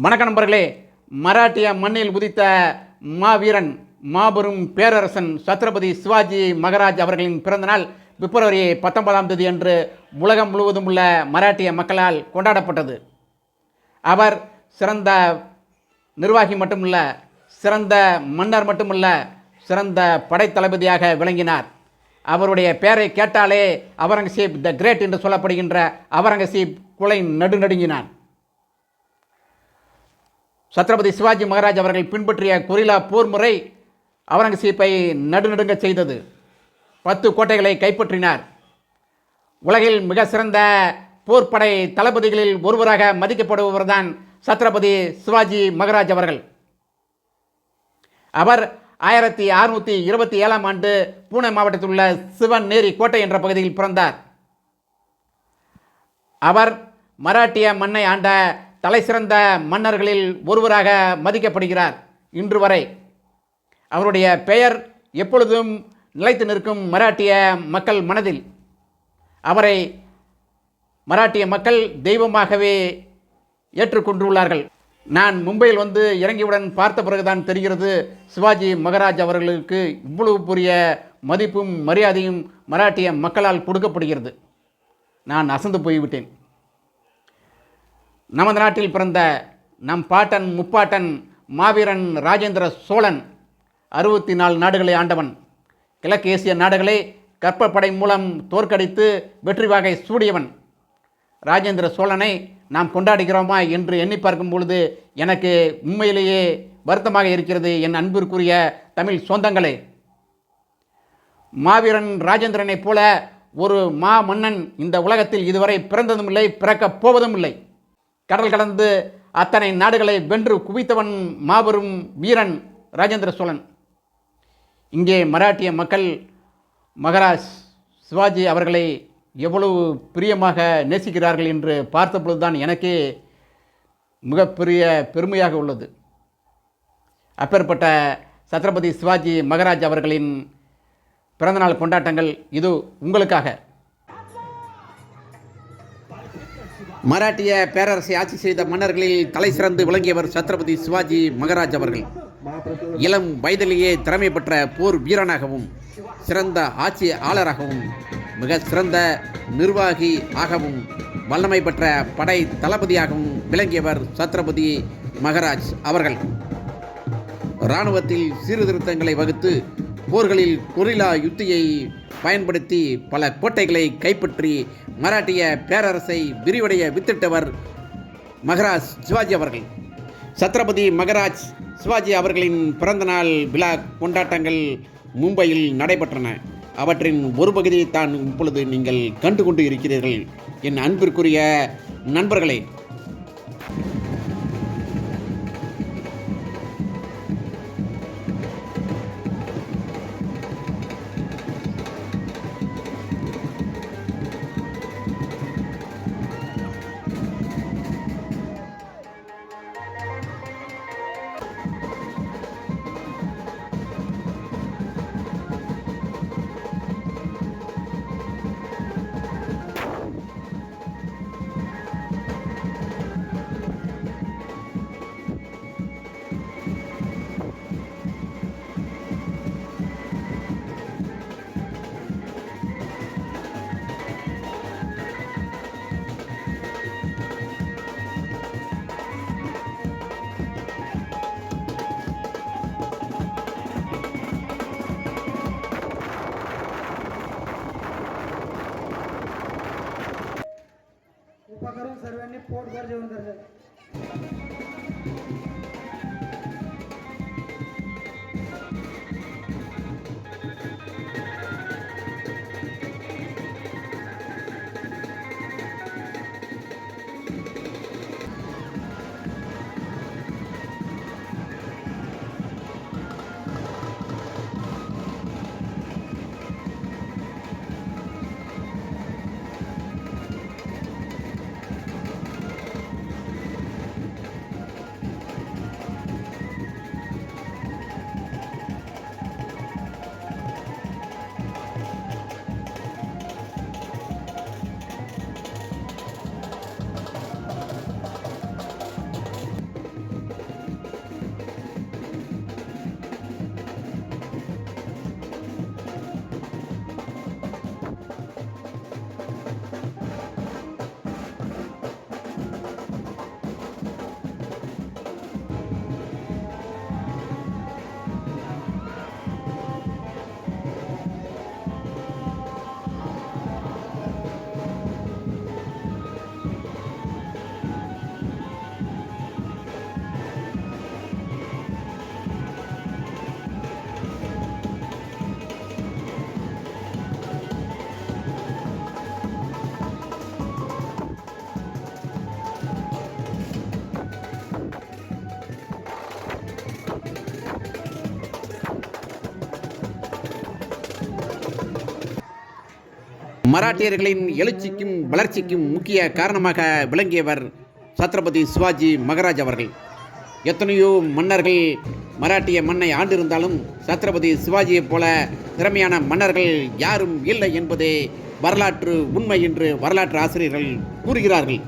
வணக்க நண்பர்களே. மராட்டிய மண்ணில் உதித்த மாவீரன் மாபெரும் பேரரசன் சத்ரபதி சிவாஜி மகாராஜ் அவர்களின் பிறந்தநாள் பிப்ரவரி 19 அன்று உலகம் முழுவதும் உள்ள மராட்டிய மக்களால் கொண்டாடப்பட்டது. அவர் சிறந்த நிர்வாகி மட்டுமல்ல, சிறந்த மன்னர் மட்டுமல்ல, சிறந்த படைத்தளபதியாக விளங்கினார். அவருடைய பெயரை கேட்டாலே அவுரங்கசீப் த கிரேட் என்று சொல்லப்படுகின்ற அவுரங்கசீப் குலை நடுநடுங்கினான். சத்ரபதி சிவாஜி மகாராஜ் அவர்கள் பின்பற்றிய கொரில்லா போர் முறை அவுரங்கசீப்பை நடுநடுங்க செய்தது. 10 கோட்டைகளை கைப்பற்றினார். உலகில் மிக சிறந்த போர்ப்படை தளபதிகளில் ஒருவராக மதிக்கப்படுபவர்தான் சத்ரபதி சிவாஜி மகாராஜ் அவர்கள். அவர் 1627 ஆண்டு பூனே மாவட்டத்தில் உள்ள சிவநேரி கோட்டை என்ற பகுதியில் பிறந்தார். அவர் மராட்டிய மண்ணை ஆண்ட தலை சிறந்த மன்னர்களில் ஒருவராக மதிக்கப்படுகிறார். இன்று வரை அவருடைய பெயர் எப்பொழுதும் நிலைத்து நிற்கும் மராட்டிய மக்கள் மனதில். அவரை மராட்டிய மக்கள் தெய்வமாகவே ஏற்றுக்கொண்டுள்ளார்கள். நான் மும்பையில் வந்து இறங்கியுடன் பார்த்த பிறகுதான் தெரிகிறது, சிவாஜி மகாராஜ் அவர்களுக்கு இவ்வளவு பெரிய மதிப்பும் மரியாதையும் மராட்டிய மக்களால் கொடுக்கப்படுகிறது. நான் அசந்து போய்விட்டேன். நமது நாட்டில் பிறந்த நம் பாட்டன் முப்பாட்டன் மாவீரன் ராஜேந்திர சோழன் 64 நாடுகளை ஆண்டவன். கிழக்கு ஏசிய நாடுகளை கற்பப்படை மூலம் தோற்கடித்து வெற்றி வாகை சூடியவன். ராஜேந்திர சோழனை நாம் கொண்டாடுகிறோமா என்று எண்ணி பார்க்கும் பொழுது எனக்கு உண்மையிலேயே வருத்தமாக இருக்கிறது. என் அன்பிற்குரிய தமிழ் சொந்தங்களே, மாவீரன் ராஜேந்திரனைப் போல ஒரு மா மன்னன் இந்த உலகத்தில் இதுவரை பிறந்ததும் இல்லை, பிறக்கப் போவதும் இல்லை. கடல் கடந்து அத்தனை நாடுகளை வென்று குவித்தவன் மாபெரும் வீரன் ராஜேந்திர சோழன். இங்கே மராட்டிய மக்கள் மகாராஜ் சிவாஜி அவர்களை எவ்வளவு பிரியமாக நேசிக்கிறார்கள் என்று பார்த்த பொழுதுதான் எனக்கே மிகப்பெரிய பெருமையாக உள்ளது. அப்பேற்பட்ட சத்ரபதி சிவாஜி மகாராஜ் அவர்களின் பிறந்தநாள் கொண்டாட்டங்கள் இது உங்களுக்காக. மராட்டிய பேரரசை ஆட்சி செய்த மன்னர்களில் தலை சிறந்து விளங்கியவர் சத்ரபதி சிவாஜி மகாராஜ் அவர்கள். இளம் வயதிலேயே திறமை பெற்ற போர் வீரனாகவும் சிறந்த ஆட்சியாளராகவும் மிக சிறந்த நிர்வாகி ஆகவும் வல்லமை பெற்ற படை தளபதியாகவும் விளங்கியவர் சத்ரபதி மகாராஜ் அவர்கள். இராணுவத்தில் சீர்திருத்தங்களை வகுத்து போர்களில் கொரில்லா யுத்தியை பயன்படுத்தி பல கோட்டைகளை கைப்பற்றி மராட்டிய பேரரசை விரிவடைய வித்திட்டவர் மகாராஜ் சிவாஜி அவர்கள். சத்ரபதி மகாராஜ் சிவாஜி அவர்களின் பிறந்தநாள் விழா கொண்டாட்டங்கள் மும்பையில் நடைபெற்றன. அவற்றின் ஒரு பகுதியைத்தான் இப்பொழுது நீங்கள் கண்டு கொண்டு இருக்கிறீர்கள். என் அன்பிற்குரிய நண்பர்களே, करून सर्वांनी पोटभर जेवण करायचं. மராட்டியர்களின் எழுச்சிக்கும் வளர்ச்சிக்கும் முக்கிய காரணமாக விளங்கியவர் சத்ரபதி சிவாஜி மகாராஜ் அவர்கள். எத்தனையோ மன்னர்கள் மராட்டிய மண்ணை ஆண்டிருந்தாலும் சத்ரபதி சிவாஜியைப் போல திறமையான மன்னர்கள் யாரும் இல்லை என்பதே வரலாற்று உண்மை என்று வரலாற்று ஆசிரியர்கள் கூறுகிறார்கள்.